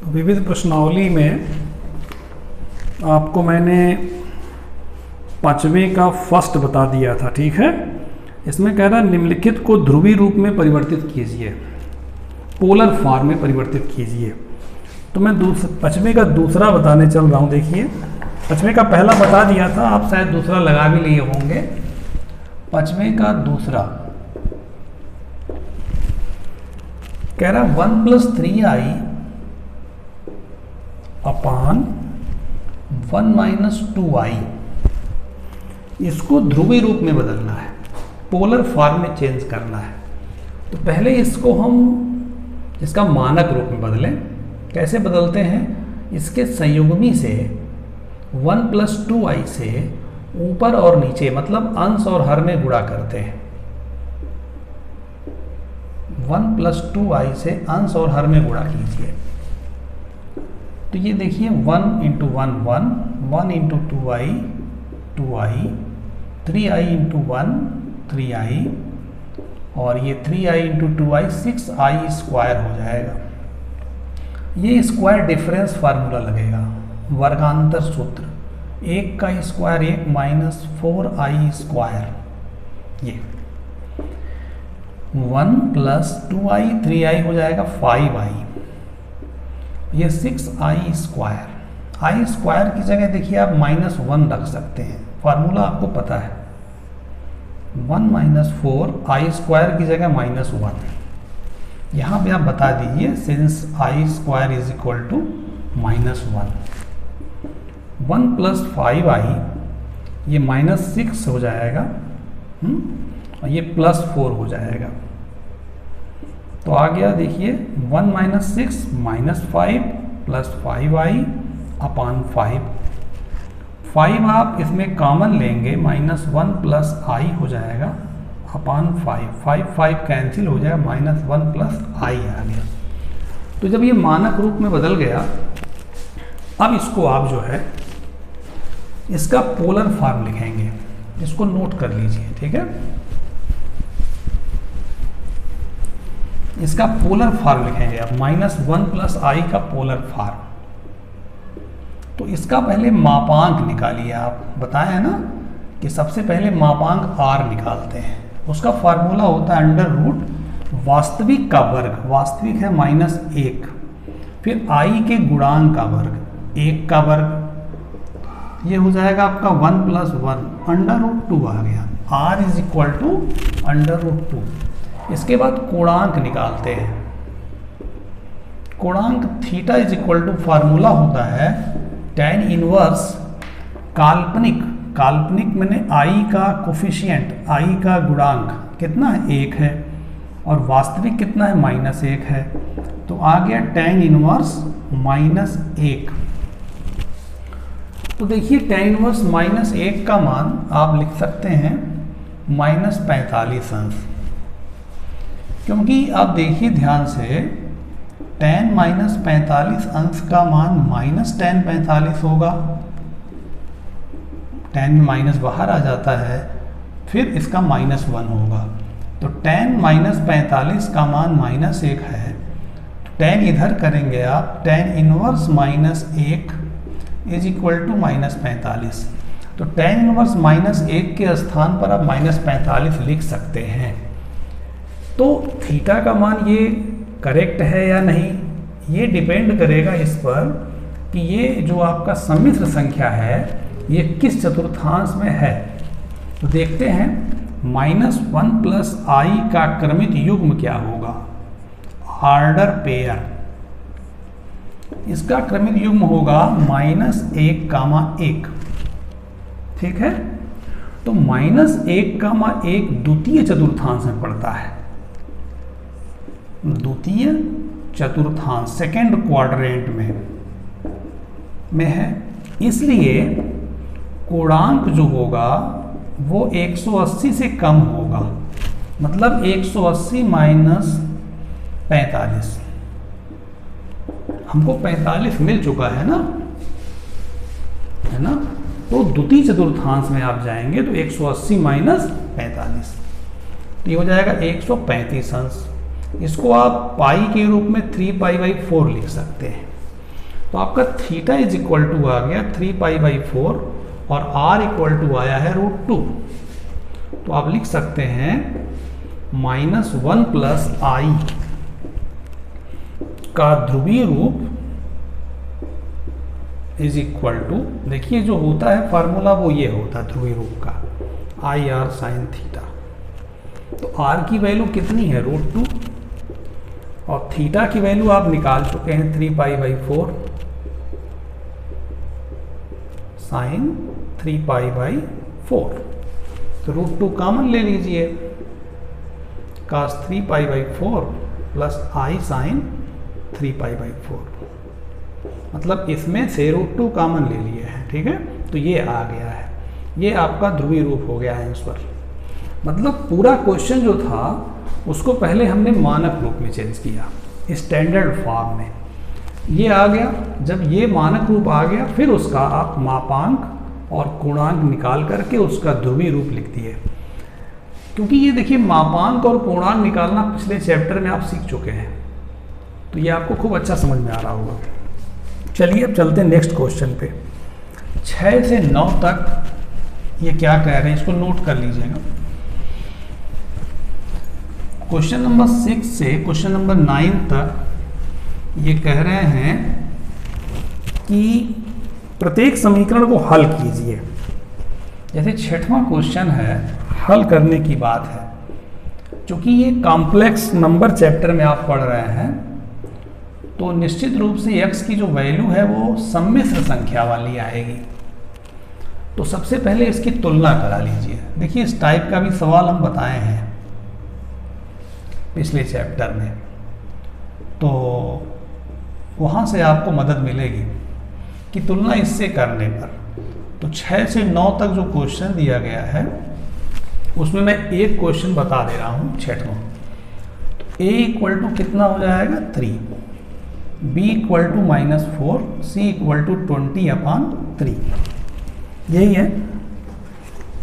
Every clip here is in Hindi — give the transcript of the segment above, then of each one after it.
विविध प्रश्नावली में आपको मैंने 5वें का फर्स्ट बता दिया था, ठीक है। इसमें कह रहा है निम्नलिखित को ध्रुवीय रूप में परिवर्तित कीजिए, पोलर फॉर्म में परिवर्तित कीजिए। तो मैं 5वें का दूसरा बताने चल रहा हूँ। देखिए 5वें का पहला बता दिया था, आप शायद दूसरा लगा भी लिए होंगे। 5वें का दूसरा कह रहा है 1 + 3i अपान 1 - 2i। इसको ध्रुवीय रूप में बदलना है, पोलर फॉर्म में चेंज करना है। तो पहले इसको हम इसका मानक रूप में बदलें। कैसे बदलते हैं? इसके संयुग्मी से 1 + 2i से ऊपर और नीचे मतलब अंश और हर में गुणा करते हैं। 1 + 2i से अंश और हर में गुणा कीजिए। तो ये देखिए 1 × 1 1, 1 × 2i 2i, 3i × 1 3i, और ये 3i × 2i 6i² हो जाएगा। ये स्क्वायर डिफरेंस फार्मूला लगेगा, वर्गांतर सूत्र। 1 का स्क्वायर 1 - 4i²। ये 1 + 2i 3i हो जाएगा 5i, ये 6i²। i² की जगह देखिए आप -1 रख सकते हैं, फार्मूला आपको पता है। 1 - 4 i² की जगह -1। यहाँ पे आप बता दीजिए सिंस i² = -1। 1 + 5i ये -6 हो जाएगा, और ये +4 हो जाएगा। तो आ गया देखिए 1 - 6 -5 + 5i अपान 5। 5 आप इसमें कॉमन लेंगे, -1 + i हो जाएगा अपान 5। 5 कैंसिल हो जाएगा, -1 + i आ गया। तो जब ये मानक रूप में बदल गया, अब इसको आप जो है इसका पोलर फॉर्म लिखेंगे। इसको नोट कर लीजिए, ठीक है। इसका पोलर फॉर्म लिखेंगे आप, -1 + i का पोलर फॉर्म। तो इसका पहले मापांक निकालिए। आप बताए हैं ना कि सबसे पहले मापांक r निकालते हैं। उसका फार्मूला होता है √ वास्तविक का वर्ग, वास्तविक है -1, फिर i के गुणांक का वर्ग, 1 का वर्ग, ये हो जाएगा आपका 1 + 1 √2 आ गया। r = √2। इसके बाद कोणांक निकालते हैं। कोणांक थीटा फार्मूला होता है tan इनवर्स काल्पनिक, काल्पनिक मैंने i का कोफिशिएंट, i का गुणांक कितना है 1 है, और वास्तविक कितना है -1 है। तो आ गया tan इनवर्स -1। तो देखिए tan इनवर्स -1 का मान आप लिख सकते हैं -45 अंश, क्योंकि आप देखिए ध्यान से tan -45 अंश का मान -tan 45 होगा। tan में माइनस बाहर आ जाता है, फिर इसका -1 होगा। तो tan -45 का मान -1 है। tan इधर करेंगे आप, tan इनवर्स -1 = -45। तो tan इनवर्स -1 के स्थान पर आप -45 लिख सकते हैं। तो थीटा का मान ये करेक्ट है या नहीं, ये डिपेंड करेगा इस पर कि ये जो आपका सम्मिश्र संख्या है ये किस चतुर्थांश में है। तो देखते हैं -1 + i का क्रमित युग्म क्या होगा, ऑर्डर पेयर। इसका क्रमित युग्म होगा -1, ठीक है। तो -1, द्वितीय चतुर्थांश में पड़ता है, द्वितीय चतुर्थांश सेकेंड क्वाड्रेंट में है। इसलिए कोणांक जो होगा वो 180 से कम होगा, मतलब 180 - 45। हमको 45 मिल चुका है ना, तो द्वितीय चतुर्थांश में आप जाएंगे तो 180 - 45, तो ये हो जाएगा 135 अंश। इसको आप पाई के रूप में 3π/4 लिख सकते हैं। तो आपका थीटा इज इक्वल टू आ गया 3π/4 और r इक्वल टू आया है √2। तो आप लिख सकते हैं -1 + i का ध्रुवीय रूप इज इक्वल टू, देखिए जो होता है फार्मूला वो ये होता है ध्रुवीय रूप का, IR sin थीटा। तो r की वैल्यू कितनी है √2 और थीटा की वैल्यू आप निकाल चुके हैं 3π/4 साइन 3π/4। तो √2 कॉमन ले लीजिए, cos 3π/4 प्लस i साइन 3π/4, मतलब इसमें से √2 कॉमन ले लिए हैं। ठीक है, तो ये आ गया है, ये आपका ध्रुवीय रूप हो गया है आंसर। मतलब पूरा क्वेश्चन जो था उसको पहले हमने मानक रूप में चेंज किया, स्टैंडर्ड फॉर्म में ये आ गया। जब ये मानक रूप आ गया फिर उसका आप मापांक और पूर्णांक निकाल करके उसका ध्रुवीय रूप लिख दिए। क्योंकि ये देखिए मापांक और पूर्णांक निकालना पिछले चैप्टर में आप सीख चुके हैं, तो ये आपको खूब अच्छा समझ में आ रहा होगा। चलिए अब चलते हैं नेक्स्ट क्वेश्चन पे। 6 से 9 तक ये क्या कह रहे हैं, इसको नोट कर लीजिएगा। क्वेश्चन नंबर 6 से क्वेश्चन नंबर 9 तक ये कह रहे हैं कि प्रत्येक समीकरण को हल कीजिए। जैसे 6वां क्वेश्चन है, हल करने की बात है। क्योंकि ये कॉम्प्लेक्स नंबर चैप्टर में आप पढ़ रहे हैं, तो निश्चित रूप से x की जो वैल्यू है वो सम्मिश्र संख्या वाली आएगी। तो सबसे पहले इसकी तुलना करा लीजिए। देखिए इस टाइप का भी सवाल हम बताए हैं पिछले चैप्टर में, तो वहाँ से आपको मदद मिलेगी कि तुलना इससे करने पर। तो 6 से 9 तक जो क्वेश्चन दिया गया है उसमें मैं एक क्वेश्चन बता दे रहा हूँ 6वां। तो a इक्वल टू कितना हो जाएगा 3, b equal to -4, c equal to 20/3, यही है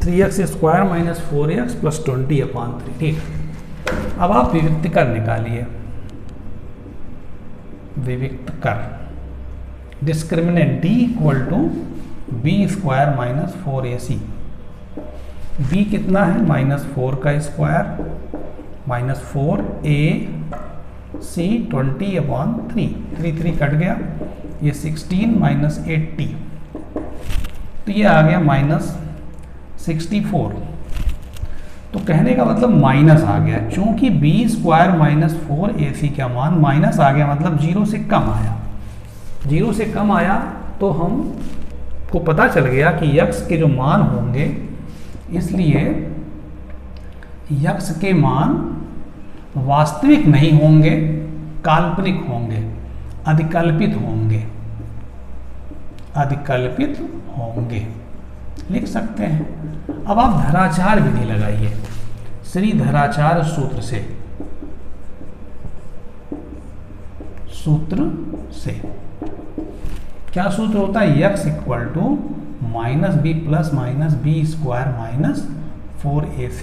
3x² - 4x + 20/3। ठीक, अब आप विविक्त कर निकालिए। विविक्त कर discriminant d equal to b² - 4ac। b कितना है -4 का स्क्वायर -4ac 20/3, 3 कट गया, ये 16 - 80, तो ये आ गया -64। तो कहने का मतलब माइनस आ गया, चूंकि b² - 4ac का मान माइनस आ गया, मतलब 0 से कम आया। 0 से कम आया तो हमको पता चल गया कि x के जो मान होंगे, इसलिए x के मान वास्तविक नहीं होंगे, काल्पनिक होंगे, अधिकल्पित होंगे, अधिकल्पित होंगे, लिख सकते हैं। अब आप धराचार विधि लगाइए, श्री धराचार सूत्र से, क्या सूत्र होता है, x equal to -b plus -b² - 4ac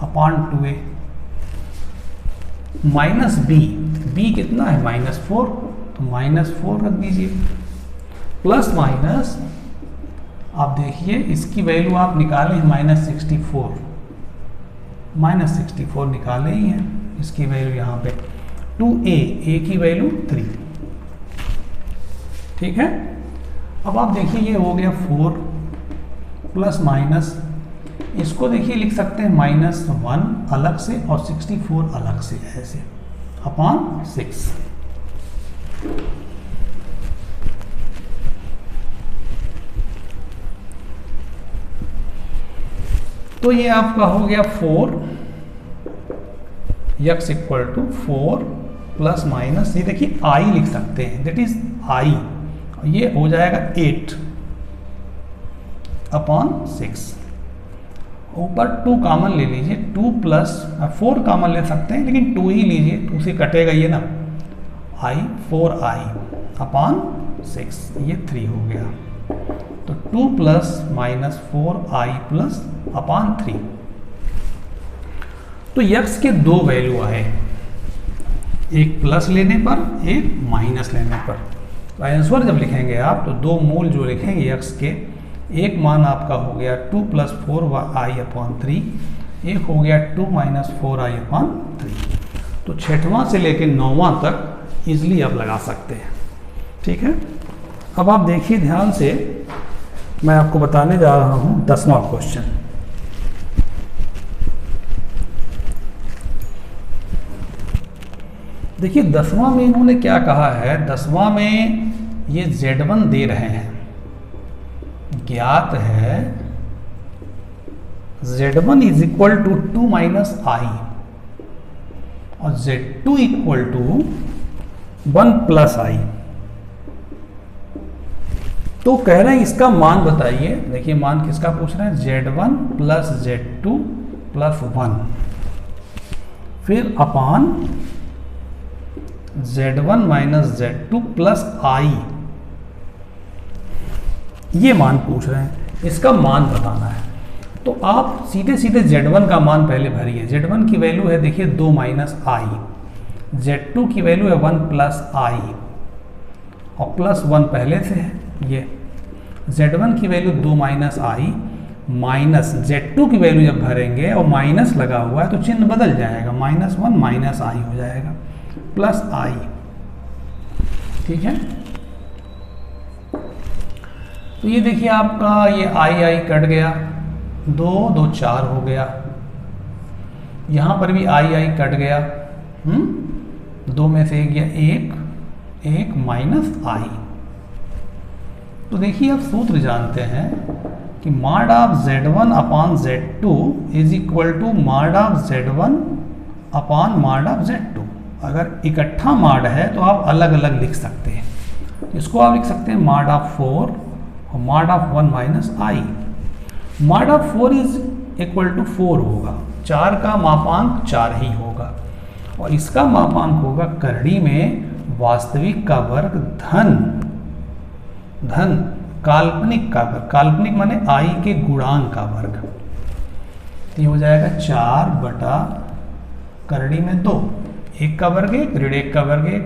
upon 2a minus b कितना है -4, तो -4 रख दीजिए, प्लस माइनस, आप देखिए इसकी वैल्यू आप निकाले हैं -64 निकाले ही हैं, इसकी वैल्यू यहाँ पे 2a की वैल्यू 3। ठीक है, अब आप देखिए ये हो गया 4 प्लस माइनस, इसको देखिए लिख सकते हैं -1 अलग से और 64 अलग से, ऐसे अपॉन 6। तो ये आपका हो गया 4, x equal to 4 plus minus, ये देखिए i लिख सकते हैं, दैट इज i, ये हो जाएगा 8 अपॉन 6। ऊपर 2 कॉमन ले लीजिए, 2 प्लस 4 कॉमन ले सकते हैं, लेकिन 2 ही लीजिए, 2 से कटेगा ये ना, i 4i अपॉन 6, ये 3 हो गया। तो 2 plus minus 4i plus upon 3। तो x के 2 वैल्यू आए, एक प्लस लेने पर, एक माइनस लेने पर। तो आंसर जब लिखेंगे आप तो दो मूल जो लिखेंगे x के, एक मान आपका हो गया 2 + 4i/3, एक हो गया 2 - 4i/3। तो छठवां से लेकर 9वां तक इजली आप लगा सकते हैं। ठीक है, अब आप देखिए ध्यान से, मैं आपको बताने जा रहा हूं 10वां क्वेश्चन। देखिए 10वां में इन्होंने क्या कहा है, 10वां में ये Z1 दे रहे हैं, ज्ञात है Z1 = 2 - i और Z2 = 1 + i। तो कह रहे हैं इसका मान बताइए। देखिए मान किसका पूछ रहे हैं, Z1 + Z2 + 1, फिर अपान Z1 - Z2 + i, ये मान पूछ रहे हैं, इसका मान बताना है। तो आप सीधे सीधे Z1 का मान पहले भरिए। Z1 की वैल्यू है देखिए 2 - i, Z2 की वैल्यू है 1 + i और +1 पहले से है। ये Z1 की वैल्यू 2 - i माइनस Z2 की वैल्यू जब भरेंगे और माइनस लगा हुआ है तो चिन्ह बदल जाएगा, -1 - i हो जाएगा +i। ठीक है, तो ये देखिए आपका ये i कट गया, 2 - 2 4 हो गया, यहाँ पर भी i कट गया, 2 में से गया 1 -i। तो देखिए आप सूत्र जानते हैं कि mod of Z1/Z2 = mod of Z1/mod of Z2। अगर इकट्ठा mod है तो आप अलग अलग लिख सकते हैं। इसको आप लिख सकते हैं mod of 4 और mod of 1 - i। mod of 4 = 4 होगा, 4 का मापांक 4 ही होगा और इसका मापांक होगा करड़ी में वास्तविक का वर्ग धन काल्पनिक का वर्ग, काल्पनिक माने i के गुणांक का वर्ग। तो ये हो जाएगा 4 बटा करड़ी में 2, 1 का वर्ग 1 ऋण 1 का वर्ग 1,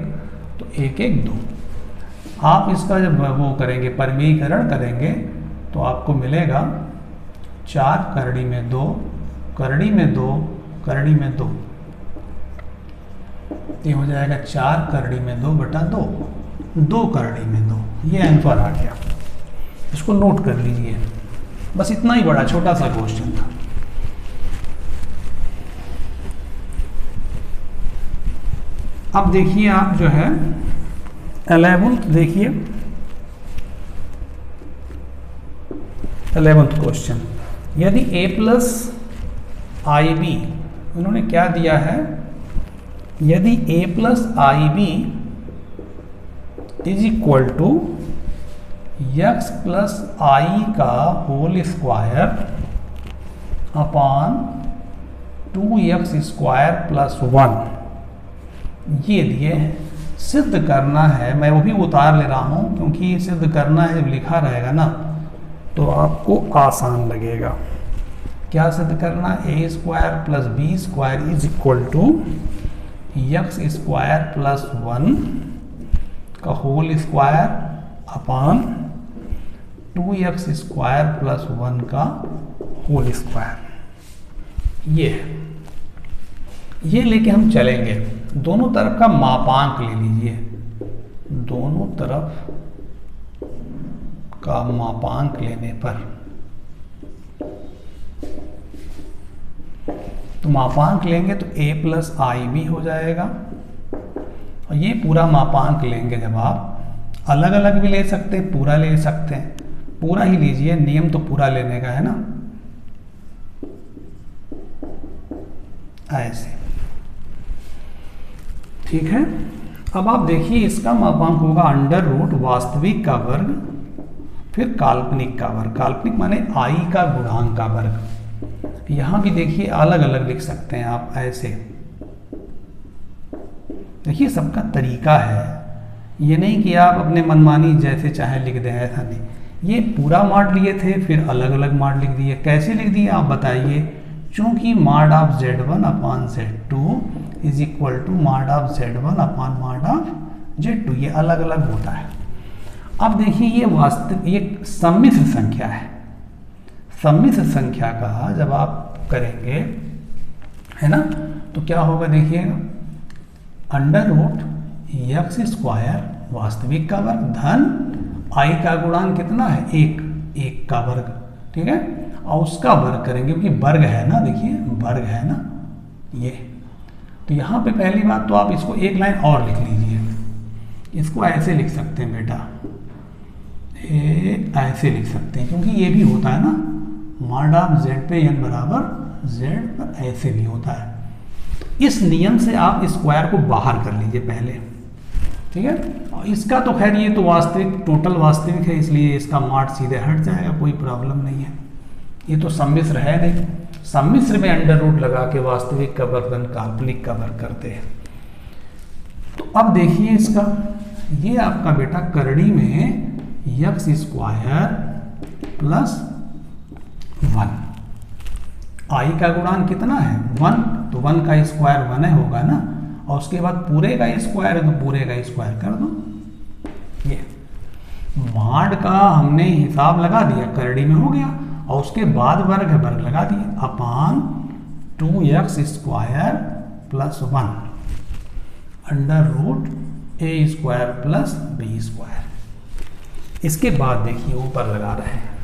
तो 1 1 2। आप इसका जब वो करेंगे परिमेयीकरण करेंगे तो आपको मिलेगा 4 करड़ी में 2 करड़ी में 2 करड़ी में 2, ये हो जाएगा 4 करड़ी में 2 बटा 2, 2 करड़ी में 2। ये आंसर आ गया, इसको नोट कर लीजिए। बस इतना ही बड़ा छोटा सा क्वेश्चन था। अब देखिए आप जो है 11th देखिए, 11th क्वेश्चन, यदि a + ib, उन्होंने क्या दिया है, यदि a + ib = x + i का होल स्क्वायर अपान 2x² + 1, ये दिए हैं। सिद्ध करना है, मैं वो भी उतार ले रहा हूँ क्योंकि सिद्ध करना है, जब लिखा रहेगा ना तो आपको आसान लगेगा। क्या सिद्ध करना, a² + b² = x² + 1 का होल स्क्वायर अपान 2x² + 1 का होल स्क्वायर। ये लेके हम चलेंगे। दोनों तरफ का मापांक ले लीजिए, दोनों तरफ का मापांक लेने पर तो मापांक लेंगे तो a + ib हो जाएगा और ये पूरा मापांक लेंगे। जब आप अलग अलग भी ले सकते हैं, पूरा ले सकते हैं, पूरा ही लीजिए, नियम तो पूरा लेने का है ना, ऐसे। ठीक है, अब आप देखिए इसका मापांक होगा √ वास्तविक का वर्ग फिर काल्पनिक का वर्ग, काल्पनिक माने i का गुणांक का वर्ग। यहां भी देखिए अलग अलग लिख सकते हैं आप, ऐसे। देखिए सबका तरीका है, ये नहीं कि आप अपने मनमानी जैसे चाहे लिख दें, ऐसा नहीं। ये पूरा माड लिए थे फिर अलग अलग माड लिख दिए। कैसे लिख दिए आप बताइए, चूंकि mod of Z1/Z2 = mod of Z1/mod of Z2, ये अलग अलग होता है। अब देखिए ये वास्तविक, ये सम्मिश्र संख्या है। सम्मिश्र संख्या का जब आप करेंगे, है ना, तो क्या होगा देखिएगा, अंडर रूट एक्स स्क्वायर वास्तविक का वर्ग धन आई का गुणांक कितना है, एक का वर्ग, ठीक है, और उसका वर्ग करेंगे क्योंकि वर्ग है ना, देखिए वर्ग है ना ये। तो यहाँ पे पहली बात तो आप इसको एक लाइन और लिख लीजिए, इसको ऐसे लिख सकते हैं बेटा, ऐसे लिख सकते हैं क्योंकि ये भी होता है ना, मॉड ऑफ जेड पे एन बराबर जेड पर ऐसे भी होता है। इस नियम से आप स्क्वायर को बाहर कर लीजिए पहले, ठीक है। और इसका तो खैर ये तो वास्तविक, टोटल वास्तविक है, इसलिए इसका मॉड सीधे हट जाएगा, कोई प्रॉब्लम नहीं है। ये तो सम्मिश्र है नहीं, सम्मिश्र में अंडर रूट लगा के वास्तविक का वर्ग काल्पनिक का वर्ग करते हैं। तो अब देखिए इसका, ये आपका बेटा करड़ी में एक्स स्क्वायर प्लस 1, आई का गुणांक कितना है 1, तो 1 का स्क्वायर 1 होगा ना, और उसके बाद पूरे का स्क्वायर है तो पूरे का स्क्वायर कर दो। ये मॉड का हमने हिसाब लगा दिया, करड़ी में हो गया, और उसके बाद वर्ग है, वर्ग लगा दिया upon 2x square plus 1 under root A square plus B square. इसके बाद देखिए ऊपर लगा रहे हैं,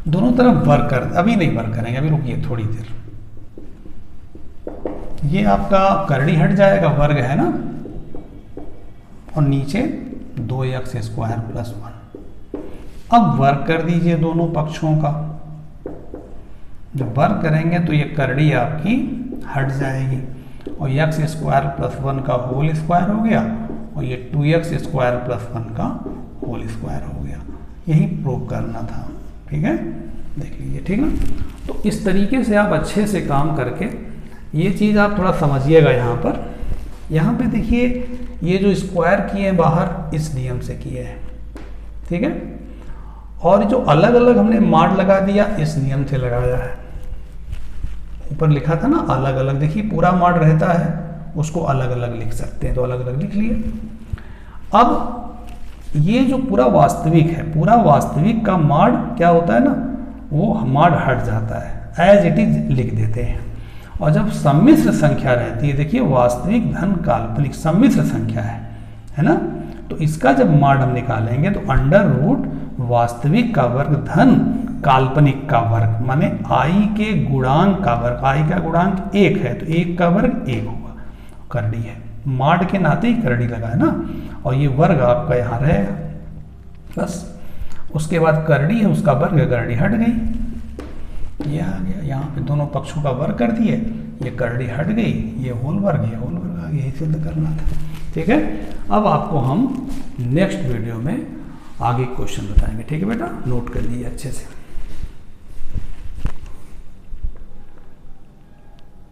दोनों तरफ वर्क कर, अभी नहीं वर्क करेंगे, अभी रुकिए थोड़ी देर। ये आपका करड़ी हट जाएगा, वर्ग है ना, और नीचे 2x स्क्वायर प्लस 1। अब वर्क कर दीजिए दोनों पक्षों का। जब वर्क करेंगे तो ये करड़ी आपकी हट जाएगी, और x स्क्वायर प्लस 1 का होल स्क्वायर हो गया, और ये 2x स्क्वायर प्लस 1 का होल स्क्वायर हो गया। यही प्रूव करना था, ठीक है, देख लीजिए, ठीक ना। तो इस तरीके से आप अच्छे से काम करके ये चीज़ आप थोड़ा समझिएगा। यहाँ पे देखिए ये जो स्क्वायर किए हैं बाहर, इस नियम से किए हैं, ठीक है, और जो अलग अलग हमने मॉड लगा दिया, इस नियम से लगाया है। ऊपर लिखा था ना अलग अलग, देखिए पूरा मॉड रहता है, उसको अलग अलग लिख सकते हैं, तो अलग अलग लिख लिए। अब ये जो पूरा वास्तविक है, पूरा वास्तविक का मॉड क्या होता है ना, वो मॉड हट जाता है, एज इट इज लिख देते हैं। और जब सम्मिश्र संख्या रहती है, देखिए वास्तविक धन काल्पनिक सम्मिश्र संख्या है ना, तो इसका जब मॉड हम निकालेंगे तो अंडर रूट वास्तविक का वर्ग धन काल्पनिक का वर्ग, माने आई के गुणांक का वर्ग, आई का गुणांक 1 है तो 1 का वर्ग 1 होगा, करड़ी है, मॉड के नाते ही करड़ी लगा है ना, और ये वर्ग आपका यहाँ रहेगा बस। उसके बाद करड़ी है, उसका वर्ग, करड़ी हट गई, ये आ गया, यहाँ पे दोनों पक्षों का वर्ग कर दिए, ये करड़ी हट गई, ये होल वर्ग आ गया, यही सिद्ध करना था, ठीक है। अब आपको हम नेक्स्ट वीडियो में आगे क्वेश्चन बताएंगे, ठीक है बेटा, नोट कर लीजिए अच्छे से।